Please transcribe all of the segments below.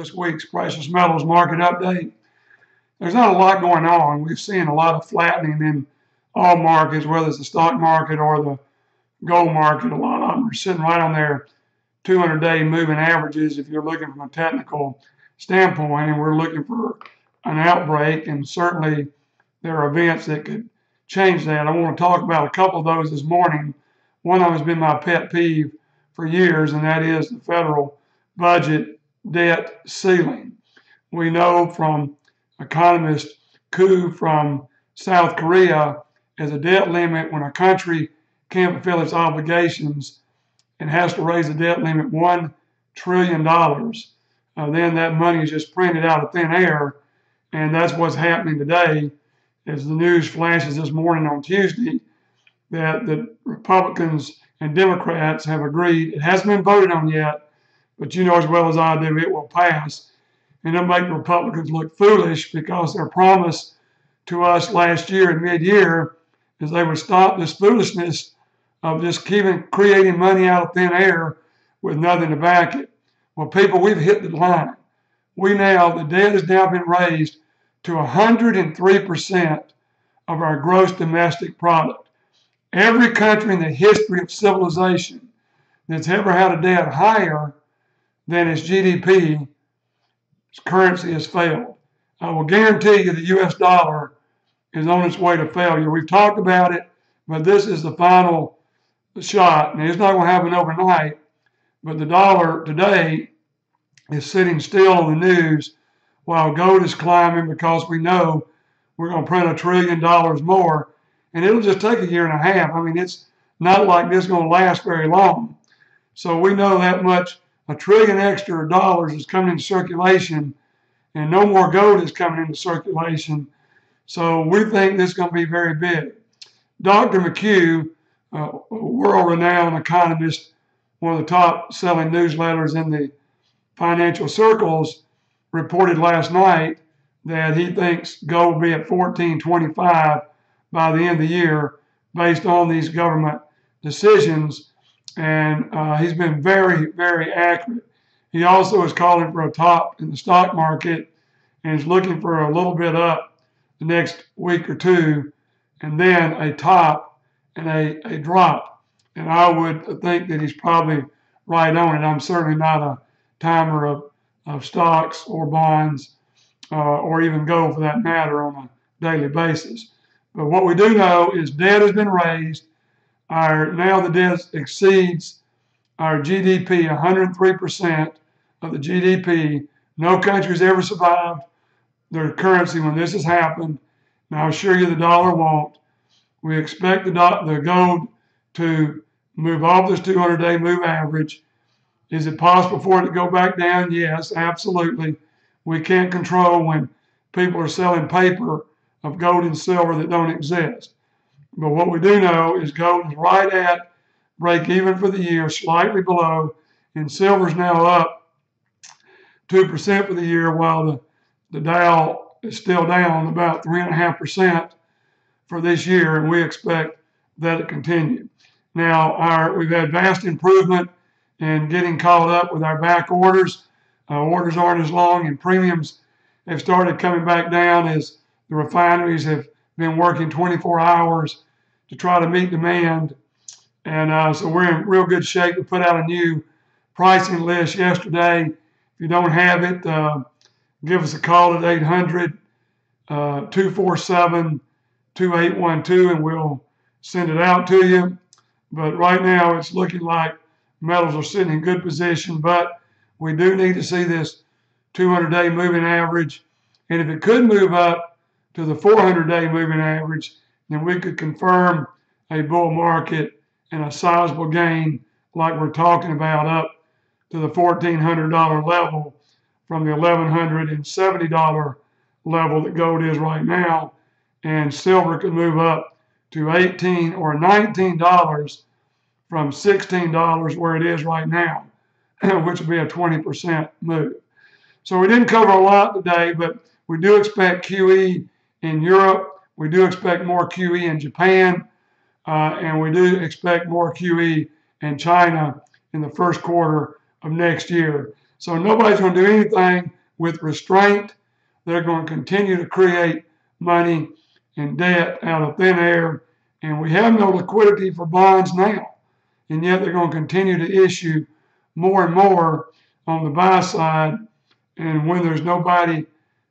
this week's precious metals market update. There's not a lot going on. We've seen a lot of flattening in all markets, whether it's the stock market or the gold market. A lot of them are sitting right on their 200-day moving averages if you're looking from a technical standpoint, and we're looking for an outbreak, and certainly there are events that could change that. I want to talk about a couple of those this morning. One of them has been my pet peeve for years, and that is the federal budget debt ceiling. We know from economist Koo from South Korea, as a debt limit, when a country can't fulfill its obligations and has to raise the debt limit $1 trillion, then that money is just printed out of thin air, and that's what's happening today. As the news flashes this morning on Tuesday, that the Republicans and Democrats have agreed. It hasn't been voted on yet, but you know as well as I do, it will pass. And it'll make the Republicans look foolish because their promise to us last year in mid-year is they would stop this foolishness of just keeping creating money out of thin air with nothing to back it. Well, people, we've hit the line. The debt has now been raised to 103% of our gross domestic product. Every country in the history of civilization that's ever had a debt higher than its GDP, its currency has failed. I will guarantee you the US dollar is on its way to failure. We've talked about it, but this is the final shot. And it's not going to happen overnight, but the dollar today is sitting still on the news while gold is climbing because we know we're going to print $1 trillion more. And it'll just take a year and a half. I mean, it's not like this is going to last very long. So we know that much, $1 trillion extra dollars is coming into circulation, and no more gold is coming into circulation. So we think this is going to be very big. Dr. McHugh, a world-renowned economist, one of the top-selling newsletters in the financial circles, reported last night that he thinks gold will be at $14.25 by the end of the year based on these government decisions. And he's been very, very accurate. He also is calling for a top in the stock market and is looking for a little bit up the next week or two, and then a top and a drop. And I would think that he's probably right on it. I'm certainly not a timer of stocks or bonds or even gold for that matter on a daily basis. But what we do know is debt has been raised. Now the debt exceeds our GDP, 103% of the GDP. No country's ever survived their currency when this has happened. Now I assure you the dollar won't. We expect the gold to move off this 200-day move average. Is it possible for it to go back down? Yes, absolutely. We can't control when people are selling paper of gold and silver that don't exist. But what we do know is gold is right at break even for the year, slightly below, and silver's now up 2% for the year, while the Dow is still down about 3.5% for this year, and we expect that to continue. Now, we've had vast improvement in getting caught up with our back orders. Orders aren't as long, and premiums have started coming back down as the refineries have been working 24 hours to try to meet demand. And so we're in real good shape. We put out a new pricing list yesterday. If you don't have it, give us a call at 800-247-2812 and we'll send it out to you. But right now it's looking like metals are sitting in good position, but we do need to see this 200-day moving average. And if it could move up to the 400-day moving average, then we could confirm a bull market and a sizable gain like we're talking about up to the $1,400 level from the $1,170 level that gold is right now. And silver could move up to $18 or $19 from $16 where it is right now, which would be a 20% move. So we didn't cover a lot today, but we do expect QE in Europe. We do expect more QE in Japan. And we do expect more QE in China in the first quarter of next year. So nobody's going to do anything with restraint. They're going to continue to create money and debt out of thin air. And we have no liquidity for bonds now. And yet they're going to continue to issue more and more on the buy side. And when there's nobody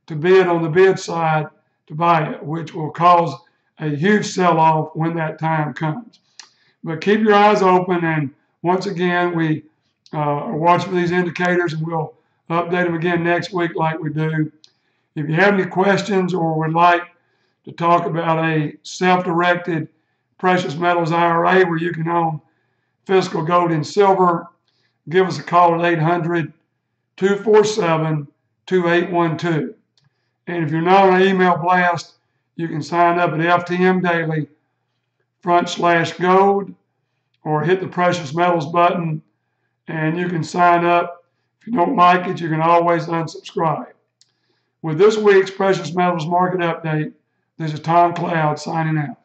to bid on the bid side to buy it, which will cause a huge sell-off when that time comes. But keep your eyes open, and once again, we are watching for these indicators, and we'll update them again next week like we do. If you have any questions or would like to talk about a self-directed precious metals IRA where you can own physical gold and silver, give us a call at 800-247-2812. And if you're not on an email blast, you can sign up at FTM Daily /gold or hit the precious metals button and you can sign up. If you don't like it, you can always unsubscribe. With this week's Precious Metals Market Update, this is Tom Cloud signing out.